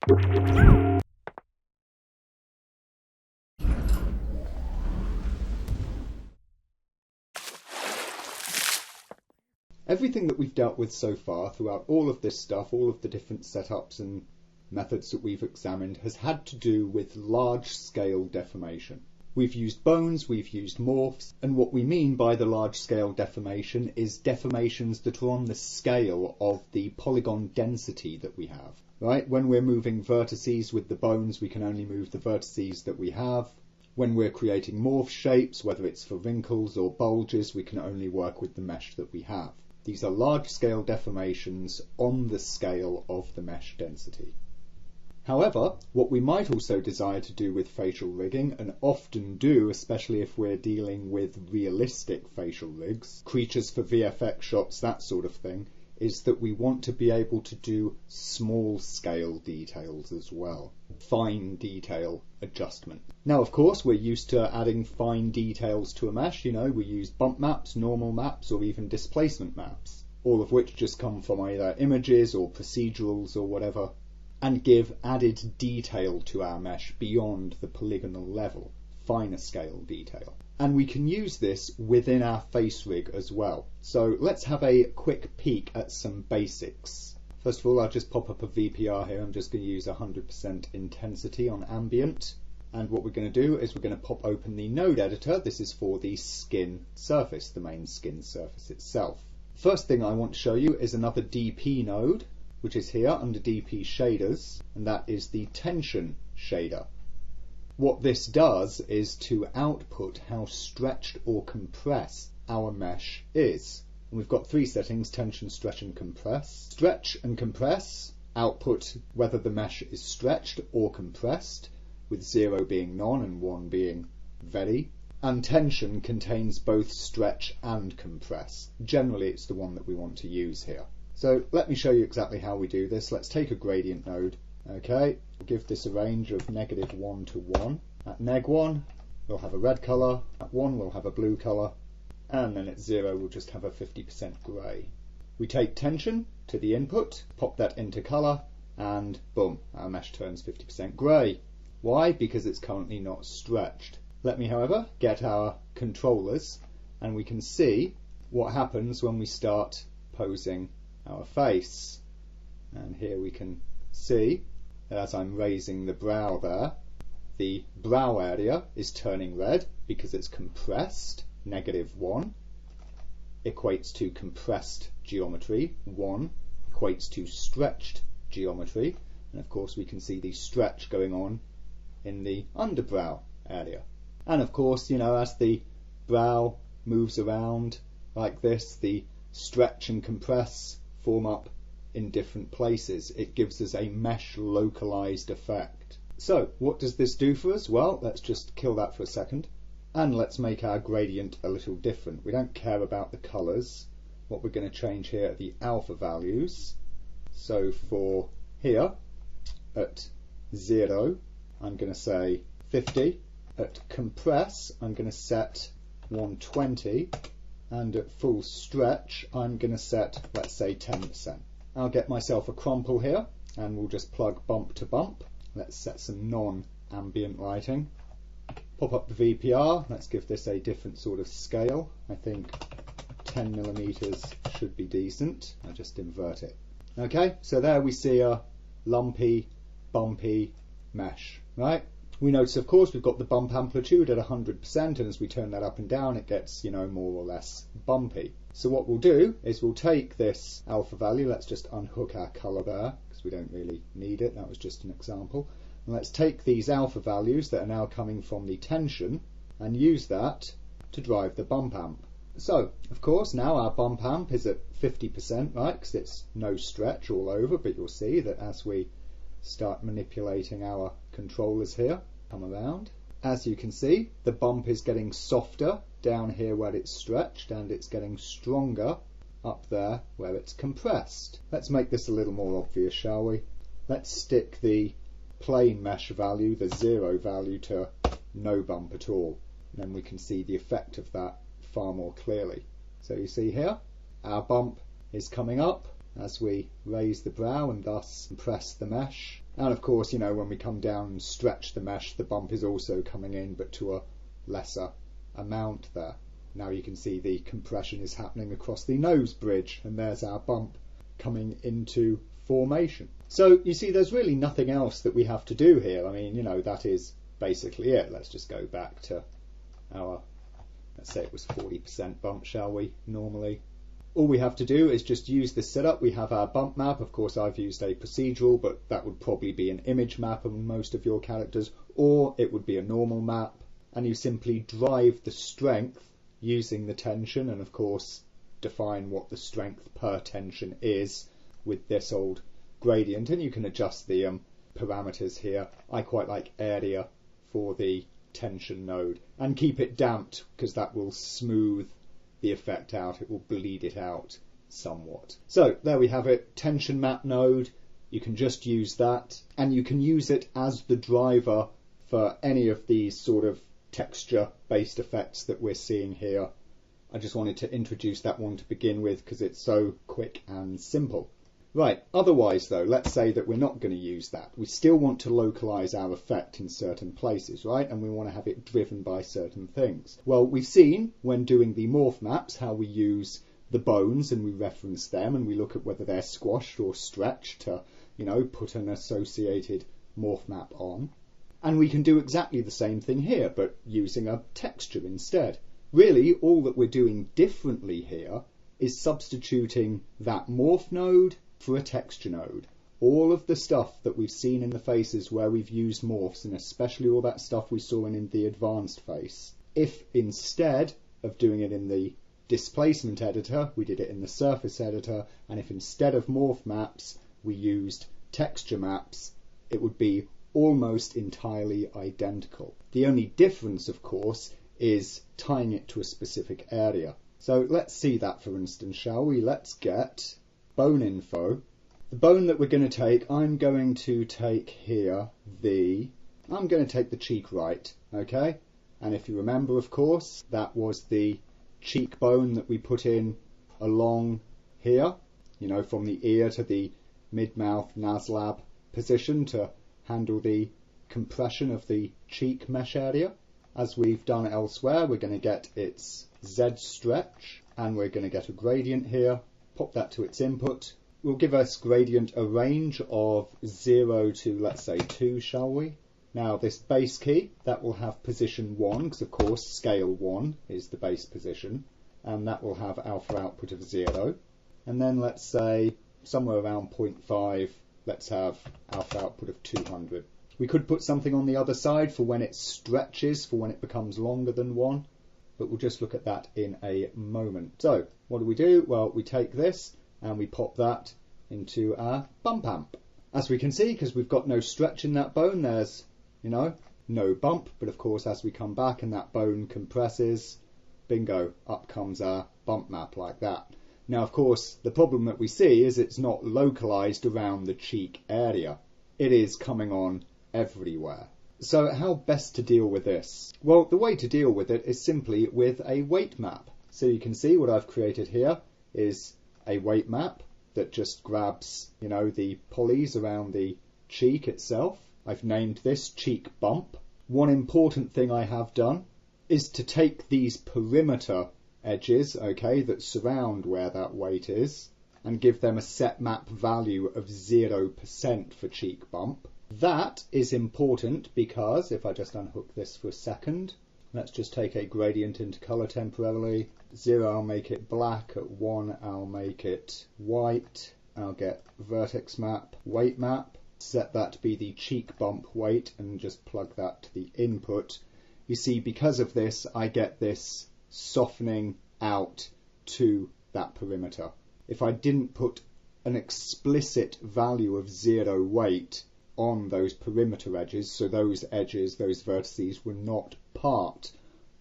Everything that we've dealt with so far throughout all of this stuff, all of the different setups and methods that we've examined, has had to do with large-scale deformation. We've used bones, we've used morphs, and what we mean by the large-scale deformation is deformations that are on the scale of the polygon density that we have. Right? When we're moving vertices with the bones, we can only move the vertices that we have. When we're creating morph shapes, whether it's for wrinkles or bulges, we can only work with the mesh that we have. These are large-scale deformations on the scale of the mesh density. However, what we might also desire to do with facial rigging, and often do, especially if we're dealing with realistic facial rigs, creatures for VFX shots, that sort of thing, is that we want to be able to do small-scale details as well. Fine detail adjustment. Now, of course, we're used to adding fine details to a mesh. You know, we use bump maps, normal maps, or even displacement maps, all of which just come from either images or procedurals or whatever, and give added detail to our mesh beyond the polygonal level, finer scale detail. And we can use this within our face rig as well. So let's have a quick peek at some basics. First of all, I'll just pop up a VPR here. I'm just going to use 100% intensity on ambient. And what we're going to do is we're going to pop open the node editor. This is for the skin surface, the main skin surface itself. First thing I want to show you is another DP node, which is here under DP shaders, and that is the tension shader. What this does is to output how stretched or compressed our mesh is. And we've got three settings: tension, stretch and compress. Stretch and compress output whether the mesh is stretched or compressed, with 0 being none and 1 being very. And tension contains both stretch and compress. Generally it's the one that we want to use here. So let me show you exactly how we do this. Let's take a gradient node. Okay, we'll give this a range of -1 to 1. At neg1 we'll have a red colour, at 1 we'll have a blue colour, and then at 0 we'll just have a 50% grey. We take tension to the input, pop that into colour, and boom, our mesh turns 50% grey. Why? Because it's currently not stretched. Let me, however, get our controllers, and we can see what happens when we start posing our face. And here we can see that as I'm raising the brow there, the brow area is turning red because it's compressed. -1 equates to compressed geometry. 1 equates to stretched geometry. And of course we can see the stretch going on in the underbrow area. And of course, you know, as the brow moves around like this, the stretch and compress form up in different places. It gives us a mesh localized effect. So what does this do for us? Well, let's just kill that for a second, and let's make our gradient a little different. We don't care about the colors. What we're going to change here are the alpha values. So for here at 0 I'm going to say 50. At compress I'm going to set 120, and at full stretch I'm going to set, let's say, 10%. I'll get myself a crumple here, and we'll just plug bump to bump. Let's set some non-ambient lighting. Pop up the VPR. Let's give this a different sort of scale. I think 10mm should be decent. I'll just invert it. Okay, so there we see a lumpy, bumpy mesh, right? We notice, of course, we've got the bump amplitude at 100%, and as we turn that up and down, it gets, you know, more or less bumpy. So what we'll do is we'll take this alpha value. Let's just unhook our color there, because we don't really need it. That was just an example. And let's take these alpha values that are now coming from the tension and use that to drive the bump amp. So, of course, now our bump amp is at 50%, right, because it's no stretch all over, but you'll see that as we start manipulating our controllers here, come around, as you can see, the bump is getting softer down here where it's stretched, and it's getting stronger up there where it's compressed. Let's make this a little more obvious, shall we? Let's stick the plain mesh value, the 0 value, to no bump at all, and then we can see the effect of that far more clearly. So you see here, our bump is coming up as we raise the brow and thus compress the mesh, And of course, you know, when we come down and stretch the mesh, the bump is also coming in, but to a lesser amount there. Now you can see the compression is happening across the nose bridge, and there's our bump coming into formation. So you see, there's really nothing else that we have to do here. I mean, you know, that is basically it. Let's just go back to our, let's say it was 40% bump, shall we, normally. All we have to do is just use this setup. We have our bump map. Of course, I've used a procedural, but that would probably be an image map on most of your characters, or it would be a normal map. And you simply drive the strength using the tension, and of course define what the strength per tension is with this old gradient, and you can adjust the parameters here. I quite like area for the tension node, and keep it damped because that will smooth the effect out, it will bleed it out somewhat. So there we have it, tension map node. You can just use that, and you can use it as the driver for any of these sort of texture based effects that we're seeing here. I just wanted to introduce that one to begin with because it's so quick and simple. Right, otherwise though, let's say that we're not going to use that. We still want to localize our effect in certain places, right? And we want to have it driven by certain things. Well, we've seen when doing the morph maps how we use the bones and we reference them and we look at whether they're squashed or stretched to, you know, put an associated morph map on. And we can do exactly the same thing here, but using a texture instead. Really, all that we're doing differently here is substituting that morph node for a texture node. All of the stuff that we've seen in the faces where we've used morphs, and especially all that stuff we saw in the advanced face, if instead of doing it in the displacement editor, we did it in the surface editor, and if instead of morph maps we used texture maps, it would be almost entirely identical. The only difference, of course, is tying it to a specific area. So let's see that, for instance, shall we? Let's get bone info. The bone that we're going to take, I'm going to take here I'm going to take the cheek right, okay? And if you remember, of course, that was the cheekbone that we put in along here, you know, from the ear to the mid-mouth naslab position to handle the compression of the cheek mesh area. As we've done elsewhere, we're going to get its Z stretch, and we're going to get a gradient here, pop that to its input. Will give us gradient a range of 0 to, let's say, 2, shall we? Now this base key, that will have position 1, because of course scale 1 is the base position, and that will have alpha output of 0. And then let's say somewhere around 0.5, let's have alpha output of 200. We could put something on the other side for when it stretches, for when it becomes longer than 1, but we'll just look at that in a moment. So what do? Well, we take this and we pop that into our bump amp. As we can see, because we've got no stretch in that bone, there's, you know, no bump. But of course, as we come back and that bone compresses, bingo, up comes our bump map like that. Now, of course, the problem that we see is it's not localized around the cheek area. It is coming on everywhere. So how best to deal with this? Well, the way to deal with it is simply with a weight map. So you can see what I've created here is a weight map that just grabs, you know, the polys around the cheek itself. I've named this cheek bump. One important thing I have done is to take these perimeter edges, okay, that surround where that weight is, and give them a set map value of 0% for cheek bump. That is important because, if I just unhook this for a second, let's just take a gradient into color temporarily. 0, I'll make it black. At 1, I'll make it white. I'll get vertex map, weight map, set that to be the cheek bump weight, and just plug that to the input. You see, because of this, I get this softening out to that perimeter. If I didn't put an explicit value of 0 weight on those perimeter edges, so those edges, those vertices were not part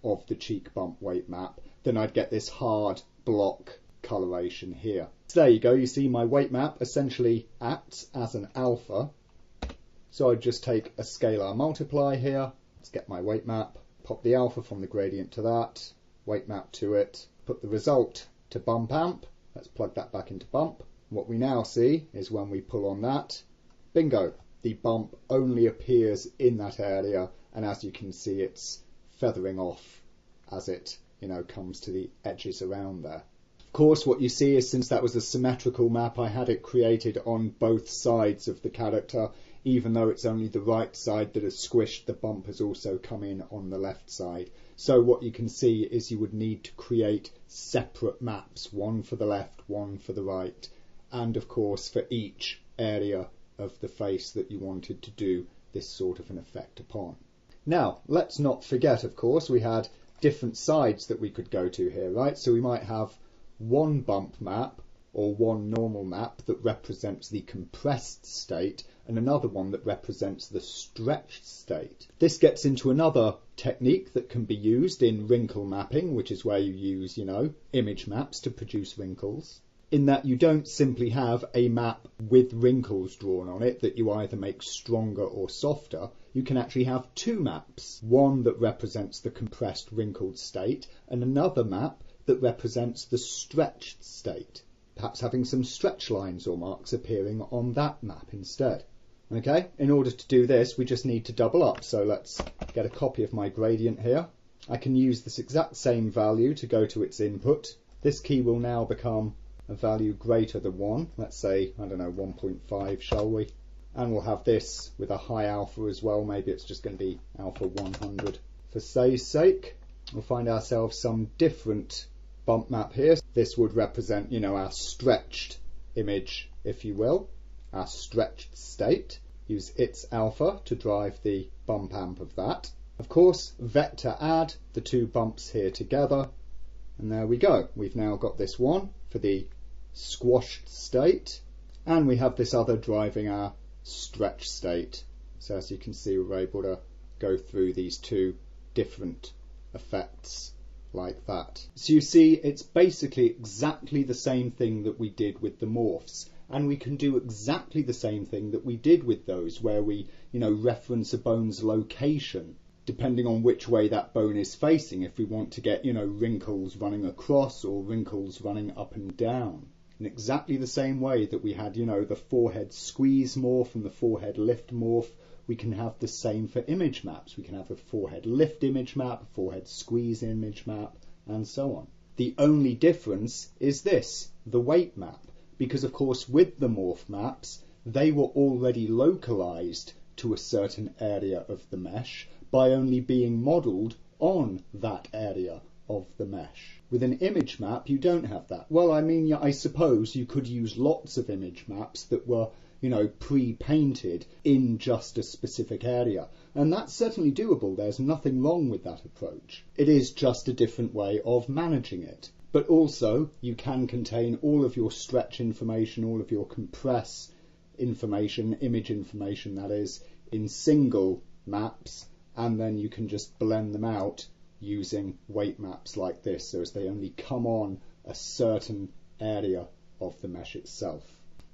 of the cheek bump weight map, then I'd get this hard block coloration here. So there you go, you see my weight map essentially acts as an alpha. So I'd just take a scalar multiply here, let's get my weight map, pop the alpha from the gradient to that, weight map to it, put the result to bump amp, let's plug that back into bump. What we now see is when we pull on that, bingo, the bump only appears in that area, and as you can see, it's feathering off as it, comes to the edges around there. Of course, what you see is, since that was a symmetrical map, I had it created on both sides of the character. Even though it's only the right side that has squished, the bump has also come in on the left side. So what you can see is you would need to create separate maps, one for the left, one for the right, and of course for each area of the face that you wanted to do this sort of an effect upon. Now, let's not forget, of course, we had different sides that we could go to here, right? So we might have one bump map or one normal map that represents the compressed state, and another one that represents the stretched state. This gets into another technique that can be used in wrinkle mapping, which is where you use, image maps to produce wrinkles, in that you don't simply have a map with wrinkles drawn on it that you either make stronger or softer. You can actually have two maps, one that represents the compressed wrinkled state and another map that represents the stretched state, perhaps having some stretch lines or marks appearing on that map instead. Okay, in order to do this, we just need to double up. So let's get a copy of my gradient here. I can use this exact same value to go to its input. This key will now become a value greater than 1. Let's say, 1.5, shall we? And we'll have this with a high alpha as well. Maybe it's just going to be alpha 100. For say's sake, we'll find ourselves some different bump map here. This would represent, our stretched image, if you will, our stretched state. Use its alpha to drive the bump amp of that. Of course, vector add the two bumps here together, and there we go. We've now got this one for the squashed state, and we have this other driving our stretch state. So as you can see, we're able to go through these two different effects like that. So you see, it's basically exactly the same thing that we did with the morphs, and we can do exactly the same thing that we did with those, where we, reference a bone's location depending on which way that bone is facing, if we want to get, wrinkles running across or wrinkles running up and down. In exactly the same way that we had, the forehead squeeze morph and the forehead lift morph, we can have the same for image maps. We can have a forehead lift image map, a forehead squeeze image map, and so on. The only difference is this, the weight map, because of course with the morph maps, they were already localized to a certain area of the mesh by only being modeled on that area of the mesh. With an image map, you don't have that. Well, I suppose you could use lots of image maps that were, pre-painted in just a specific area. And that's certainly doable. There's nothing wrong with that approach. It is just a different way of managing it. But also, you can contain all of your stretch information, all of your compress information, image information that is, in single maps, and then you can just blend them out using weight maps like this, so as they only come on a certain area of the mesh itself.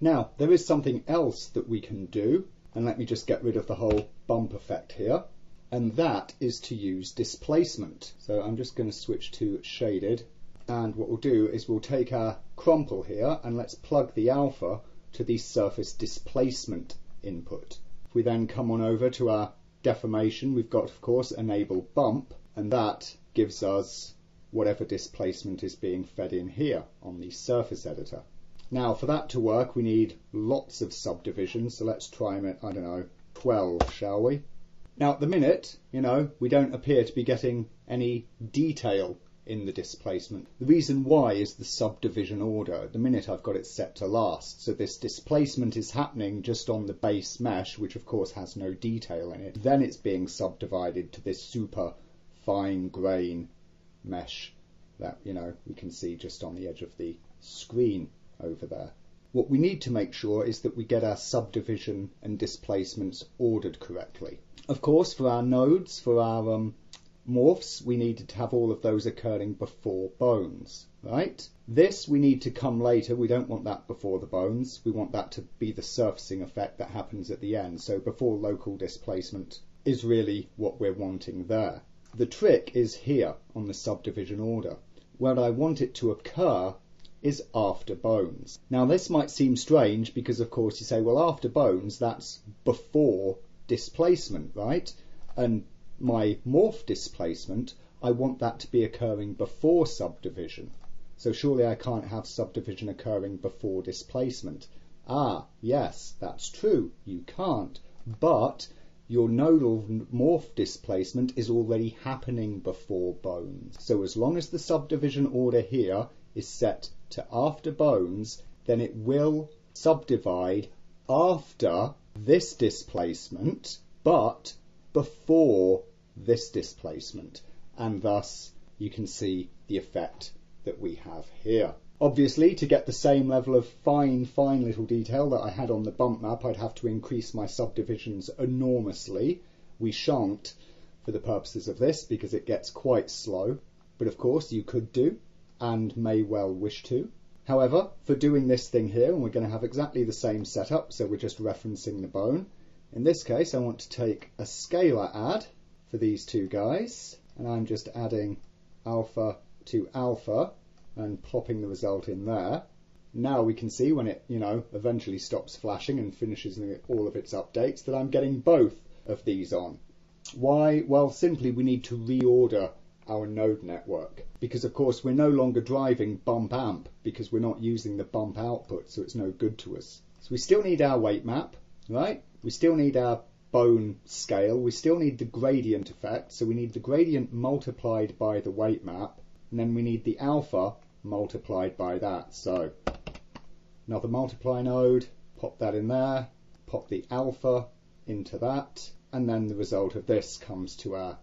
Now, there is something else that we can do, and let me just get rid of the whole bump effect here, and that is to use displacement. So I'm just going to switch to shaded, and what we'll do is we'll take our crumple here and let's plug the alpha to the surface displacement input. If we then come on over to our deformation, we've got, of course, enable bump, and that gives us whatever displacement is being fed in here on the surface editor. Now, for that to work, we need lots of subdivisions, so let's try them at, 12, shall we? Now, at the minute, we don't appear to be getting any detail in the displacement. The reason why is the subdivision order. At the minute I've got it set to last, so this displacement is happening just on the base mesh, which of course has no detail in it. Then it's being subdivided to this super fine grain mesh that, we can see just on the edge of the screen over there. What we need to make sure is that we get our subdivision and displacements ordered correctly. Of course, for our nodes, for our morphs, we needed to have all of those occurring before bones, right? This we need to come later. We don't want that before the bones. We want that to be the surfacing effect that happens at the end. So before local displacement is really what we're wanting there. The trick is here on the subdivision order. Where I want it to occur is after bones. Now this might seem strange because of course you say, well, after bones, that's before displacement, right? And my morph displacement, I want that to be occurring before subdivision. So surely I can't have subdivision occurring before displacement. Ah, yes, that's true, you can't. But your nodal morph displacement is already happening before bones. So as long as the subdivision order here is set to after bones, then it will subdivide after this displacement, but before this displacement. And thus you can see the effect that we have here. Obviously, to get the same level of fine little detail that I had on the bump map, I'd have to increase my subdivisions enormously. We shan't for the purposes of this because it gets quite slow, but of course you could do and may well wish to. However, for doing this thing here, and we're going to have exactly the same setup, so we're just referencing the bone. In this case, I want to take a scalar add for these two guys, and I'm just adding alpha to alpha and plopping the result in there. Now we can see when it, eventually stops flashing and finishes all of its updates that I'm getting both of these on. Why? Well, simply we need to reorder our node network because of course we're no longer driving bump amp because we're not using the bump output, so it's no good to us. So we still need our weight map, right? We still need our bone scale. We still need the gradient effect, so we need the gradient multiplied by the weight map, and then we need the alpha multiplied by that. So another multiply node, pop that in there, pop the alpha into that, and then the result of this comes to our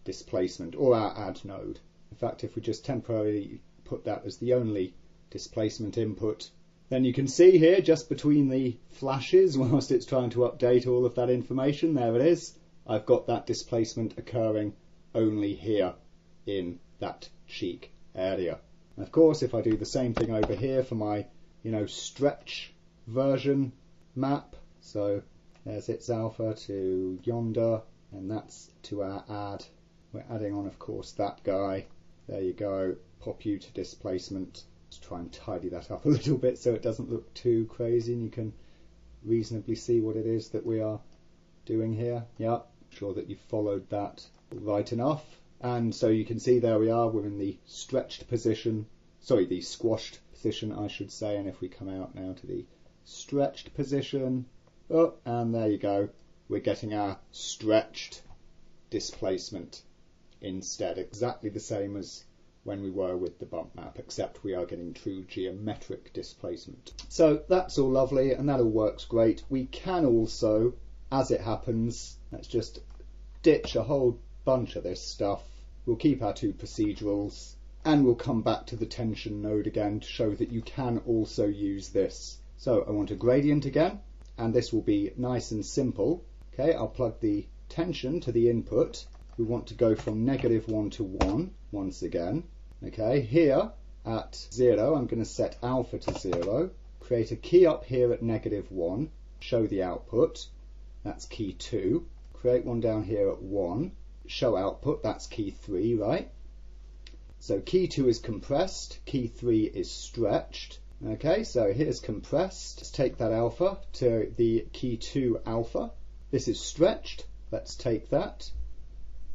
displacement or our add node. In fact, if we just temporarily put that as the only displacement input, then you can see here just between the flashes whilst it's trying to update all of that information, there it is. I've got that displacement occurring only here in that cheek area. And of course, if I do the same thing over here for my, stretch version map, so there's its alpha to yonder, and that's to our add. We're adding on, of course, that guy. There you go, pop you to displacement. Let's try and tidy that up a little bit so it doesn't look too crazy and you can reasonably see what it is that we are doing here. Yeah, sure that you've followed that right enough. And so you can see there we are, we're in the stretched position, the squashed position I should say, and if we come out now to the stretched position, and there you go, we're getting our stretched displacement instead, exactly the same as when we were with the bump map, except we are getting true geometric displacement. So that's all lovely and that all works great. We can also, as it happens, let's just ditch a whole bunch of this stuff. We'll keep our two procedurals and we'll come back to the tension node again to show that you can also use this. So I want a gradient again, and this will be nice and simple. Okay, I'll plug the tension to the input. We want to go from -1 to 1 once again. Okay, here at 0, I'm going to set alpha to 0, create a key up here at -1, show the output, that's key 2, create one down here at 1, show output, that's key 3, right? So key 2 is compressed, key 3 is stretched. Okay, so here's compressed. Let's take that alpha to the key 2 alpha. This is stretched. Let's take that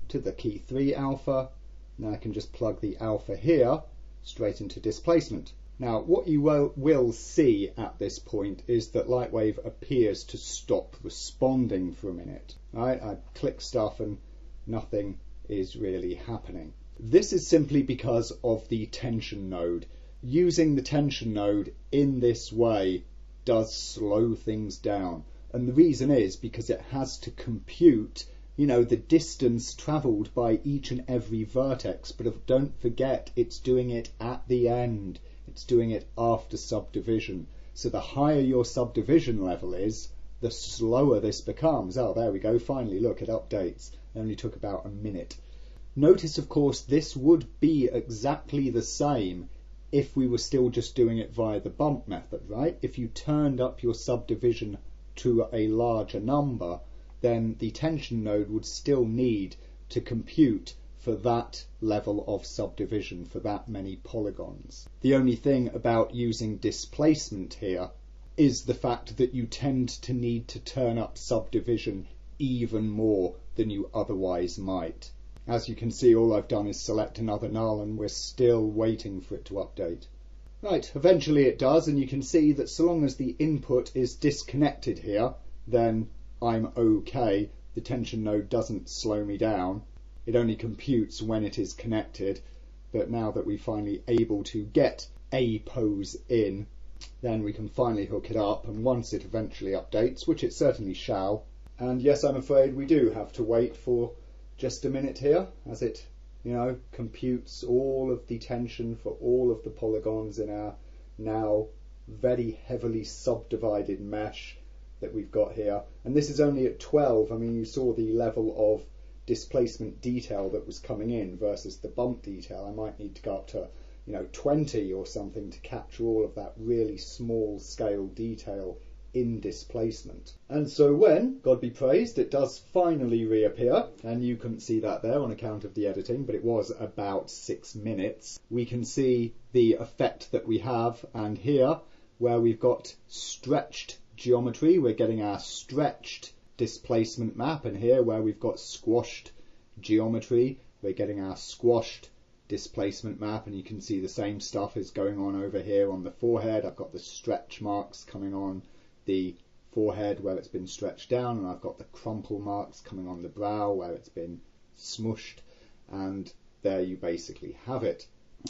to the key 3 alpha. Now I can just plug the alpha here straight into displacement. Now what you will see at this point is that Lightwave appears to stop responding for a minute. Right? I click stuff and nothing is really happening. This is simply because of the tension node. Using the tension node in this way does slow things down. And the reason is because it has to compute the distance travelled by each and every vertex, but don't forget it's doing it at the end. It's doing it after subdivision. So the higher your subdivision level is, the slower this becomes. Oh, there we go, finally, look, it updates. It only took about a minute. Notice, of course, this would be exactly the same if we were still just doing it via the bump method, right? If you turned up your subdivision to a larger number, then the tension node would still need to compute for that level of subdivision, for that many polygons. The only thing about using displacement here is the fact that you tend to need to turn up subdivision even more than you otherwise might. As you can see, all I've done is select another null and we're still waiting for it to update. Right, eventually it does, and you can see that so long as the input is disconnected here, then I'm okay. The tension node doesn't slow me down. It only computes when it is connected. But now that we're finally able to get a pose in, then we can finally hook it up, and once it eventually updates, which it certainly shall, and yes, I'm afraid we do have to wait for just a minute here as it, computes all of the tension for all of the polygons in our now very heavily subdivided mesh that we've got here. And this is only at 12. I mean, you saw the level of displacement detail that was coming in versus the bump detail. I might need to go up to 20 or something to capture all of that really small scale detail in displacement. And so when, God be praised, it does finally reappear, and you couldn't see that there on account of the editing, but it was about 6 minutes, we can see the effect that we have. And here, where we've got stretched geometry, we're getting our stretched displacement map, and here where we've got squashed geometry, we're getting our squashed displacement map. And you can see the same stuff is going on over here on the forehead. I've got the stretch marks coming on the forehead where it's been stretched down, and I've got the crumple marks coming on the brow where it's been smushed, and there you basically have it.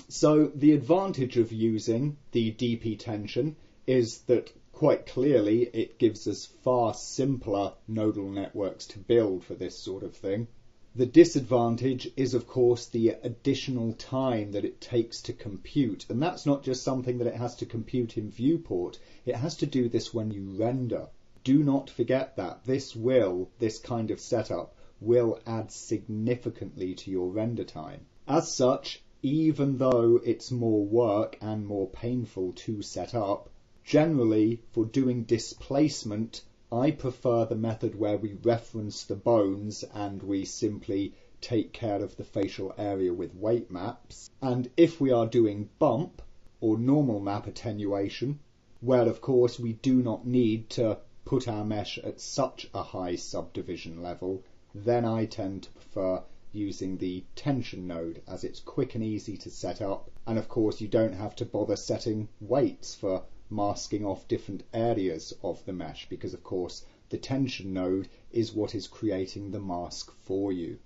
So the advantage of using the DP tension is that quite clearly it gives us far simpler nodal networks to build for this sort of thing. The disadvantage is, of course, the additional time that it takes to compute. And that's not just something that it has to compute in viewport. It has to do this when you render. Do not forget that. This kind of setup will add significantly to your render time. As such, even though it's more work and more painful to set up, generally for doing displacement, I prefer the method where we reference the bones and we simply take care of the facial area with weight maps. And if we are doing bump or normal map attenuation, where of course we do not need to put our mesh at such a high subdivision level, then I tend to prefer using the tension node, as it's quick and easy to set up, and of course you don't have to bother setting weights for masking off different areas of the mesh, because of course the tension node is what is creating the mask for you.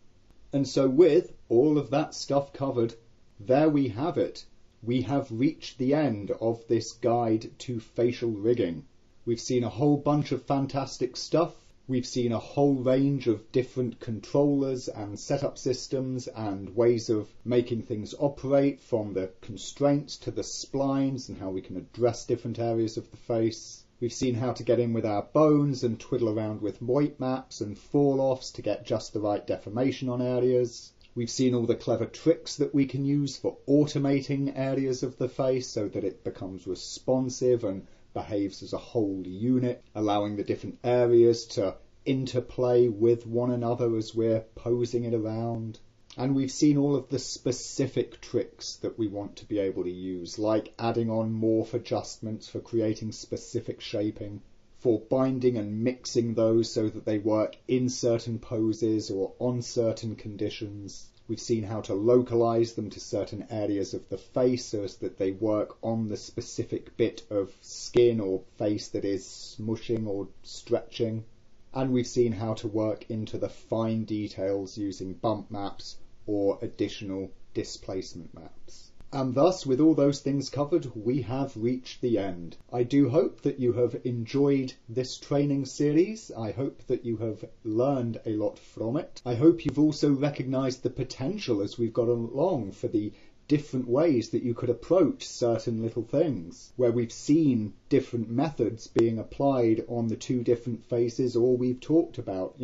And so with all of that stuff covered, there we have it. We have reached the end of this guide to facial rigging. We've seen a whole bunch of fantastic stuff. We've seen a whole range of different controllers and setup systems and ways of making things operate, from the constraints to the splines and how we can address different areas of the face. We've seen how to get in with our bones and twiddle around with weight maps and fall-offs to get just the right deformation on areas. We've seen all the clever tricks that we can use for automating areas of the face so that it becomes responsive and behaves as a whole unit, allowing the different areas to interplay with one another as we're posing it around. And we've seen all of the specific tricks that we want to be able to use, like adding on morph adjustments for creating specific shaping, for binding and mixing those so that they work in certain poses or on certain conditions. We've seen how to localize them to certain areas of the face so as that they work on the specific bit of skin or face that is smushing or stretching. And we've seen how to work into the fine details using bump maps or additional displacement maps. And thus, with all those things covered, we have reached the end. I do hope that you have enjoyed this training series. I hope that you have learned a lot from it. I hope you've also recognised the potential as we've got along for the different ways that you could approach certain little things, where we've seen different methods being applied on the two different faces, or we've talked about,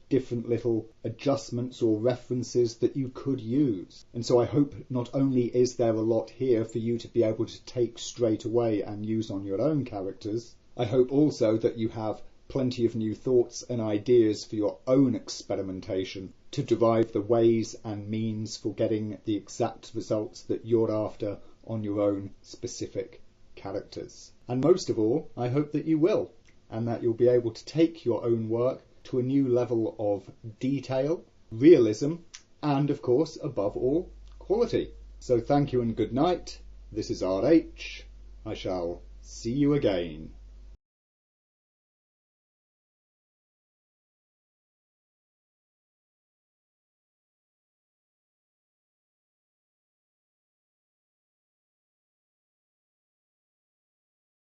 different little adjustments or references that you could use. And so I hope not only is there a lot here for you to be able to take straight away and use on your own characters, I hope also that you have plenty of new thoughts and ideas for your own experimentation to derive the ways and means for getting the exact results that you're after on your own specific characters. And most of all, I hope that you will, and that you'll be able to take your own work to a new level of detail, realism, and of course, above all, quality. So thank you and good night. This is RH. I shall see you again.